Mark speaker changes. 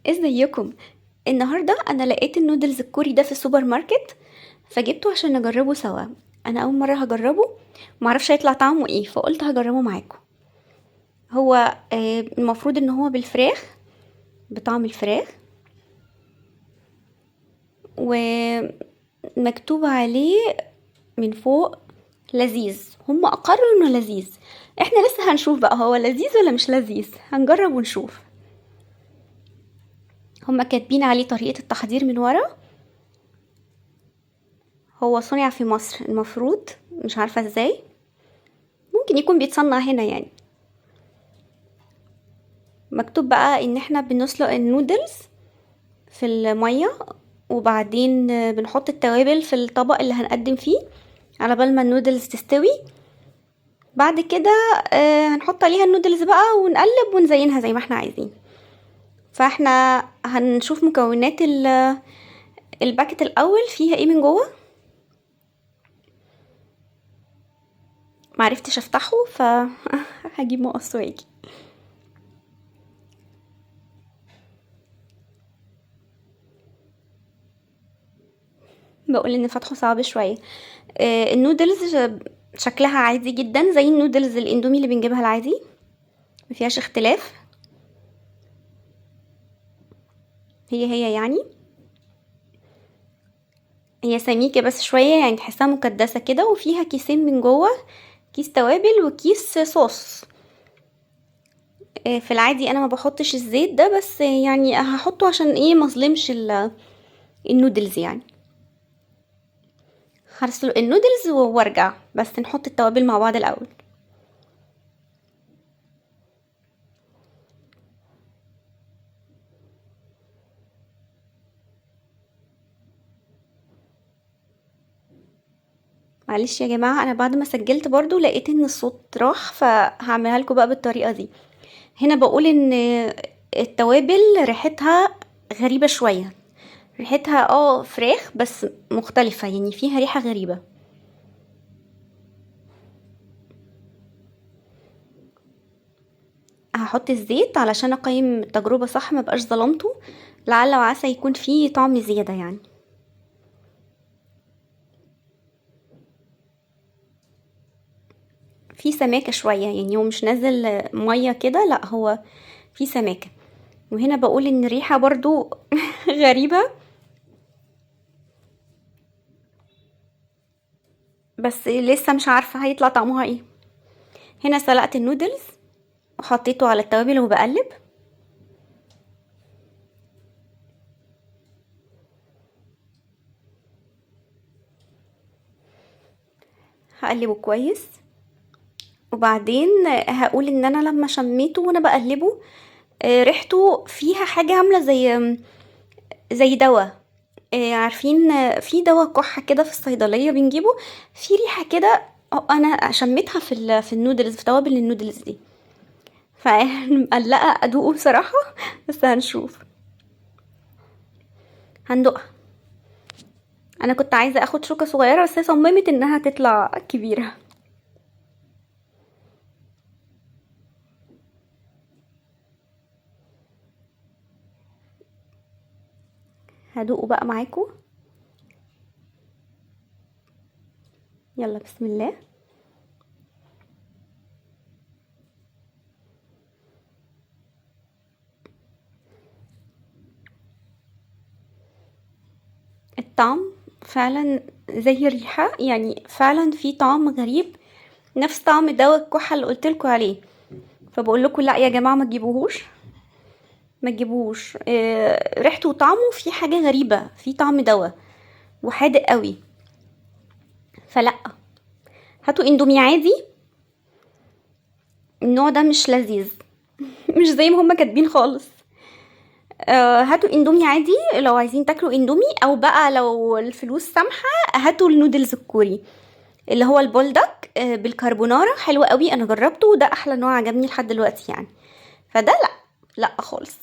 Speaker 1: ازيكم؟ النهارده انا لقيت النودلز الكوري ده في السوبر ماركت، فجبته عشان نجربه سوا. انا اول مره هجربه، معرفش هيطلع طعمه ايه، فقلت هجربه معاكم. هو المفروض ان هو بالفراخ، بطعم الفراخ، ومكتوب عليه من فوق لذيذ. هم اقروا انه لذيذ، احنا لسه هنشوف بقى هو لذيذ ولا مش لذيذ، هنجرب ونشوف. هم كاتبين عليه طريقة التحضير من ورا. هو صنع في مصر المفروض، مش عارفة ازاي، ممكن يكون بيتصنع هنا يعني. مكتوب بقى ان احنا بنسلق النودلز في المية، وبعدين بنحط التوابل في الطبق اللي هنقدم فيه على بال ما النودلز تستوي. بعد كده هنحط عليها النودلز بقى ونقلب ونزينها زي ما احنا عايزين. فاحنا هنشوف مكونات الباكت الاول فيها ايه من جوه. معرفتش افتحه فهجيب مقص واجي. بقول ان فتحه صعب شويه. النودلز شكلها عادي جدا زي النودلز الاندومي اللي بنجيبها العادي، مفيهاش اختلاف، هي يعني. هي سميكه بس شويه، يعني تحسها مكدسه كده، وفيها كيسين من جوه، كيس توابل وكيس صوص. في العادي انا ما بحطش الزيت ده، بس يعني هحطه عشان ايه مظلمش النودلز يعني. هسلق النودلز وارجع، بس نحط التوابل مع بعض الاول. معلش يا جماعه، انا بعد ما سجلت برضو لقيت ان الصوت راح، فهعملها لكم بقى بالطريقه دي. هنا بقول ان التوابل ريحتها غريبه شويه، ريحتها فراخ بس مختلفه، يعني فيها ريحه غريبه. هحط الزيت علشان اقيم التجربه صح، ما بقاش ظلمته، لعل وعسى يكون فيه طعم زياده يعني. في سماكه شويه، يعني هو مش نازل ميه كده، لا هو في سماكه. وهنا بقول ان الريحه برضو غريبه، بس لسه مش عارفه هيطلع طعمها ايه. هنا سلقت النودلز وحطيته على التوابل وبقلب. هقلبه كويس، وبعدين هقول ان انا لما شميته وانا بقلبه ريحته فيها حاجه عامله زي دواء. عارفين في دواء كحه كده في الصيدليه بنجيبه، في ريحه كده. انا شميتها في النودلز، في توابل النودلز دي، فمقلقه ادوقه بصراحه، بس هنشوف. هندوقها. انا كنت عايزه اخد شوكه صغيره، بس هي صممت انها تطلع كبيره. هدوقه بقى معاكم. يلا بسم الله. الطعم فعلا زي الريحة، يعني فعلا في طعم غريب، نفس طعم دواء الكحة اللي قلتلكوا عليه. فبقول لكم لا يا جماعة، ما تجيبوهوش، ما تجيبوهوش. ريحته وطعمه في حاجة غريبة، في طعم دواء وحادق قوي، فلا. هاتوا اندومي عادي، النوع ده مش لذيذ. مش زي ما هما كاتبين خالص. هاتوا اندومي عادي لو عايزين تاكلوا اندومي، او بقى لو الفلوس سامحة هاتوا النودلز الكوري اللي هو البولدك بالكربونارا، حلو قوي، انا جربته وده احلى نوع عجبني لحد دلوقتي يعني. فده لا، لا خالص.